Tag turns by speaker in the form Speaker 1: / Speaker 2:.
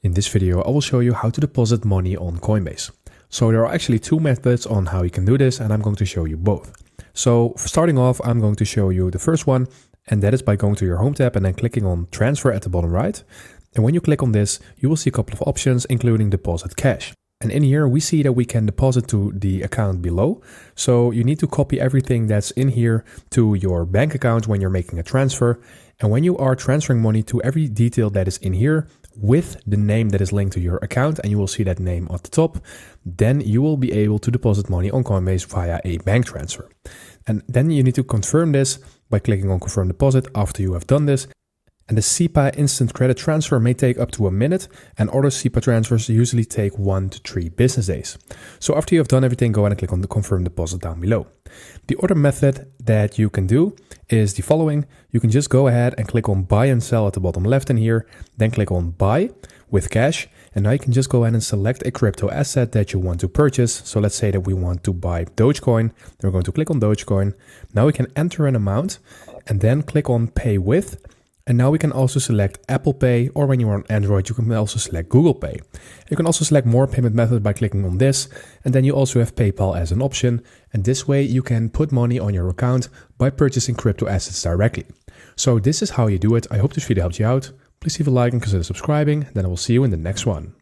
Speaker 1: In this video, I will show you how to deposit money on Coinbase. So there are actually two methods on how you can do this, and I'm going to show you both. So starting off, I'm going to show you the first one, and that is by going to your home tab and then clicking on transfer at the bottom right. And when you click on this, you will see a couple of options, including deposit cash. And in here, we see that we can deposit to the account below. So you need to copy everything that's in here to your bank account when you're making a transfer. And when you are transferring money to every detail that is in here with the name that is linked to your account, and you will see that name at the top, then you will be able to deposit money on Coinbase via a bank transfer. And then you need to confirm this by clicking on confirm deposit after you have done this. And the SEPA instant credit transfer may take up to a minute, and other SEPA transfers usually take 1 to 3 business days. So after you have done everything, go ahead and click on the confirm deposit down below. The other method that you can do is the following. You can just go ahead and click on buy and sell at the bottom left in here, then click on buy with cash. And now you can just go ahead and select a crypto asset that you want to purchase. So let's say that we want to buy Dogecoin. Then we're going to click on Dogecoin. Now we can enter an amount and then click on pay with. And now we can also select Apple Pay, or when you're on Android, you can also select Google Pay. You can also select more payment method by clicking on this. And then you also have PayPal as an option. And this way you can put money on your account by purchasing crypto assets directly. So this is how you do it. I hope this video helped you out. Please leave a like and consider subscribing. Then I will see you in the next one.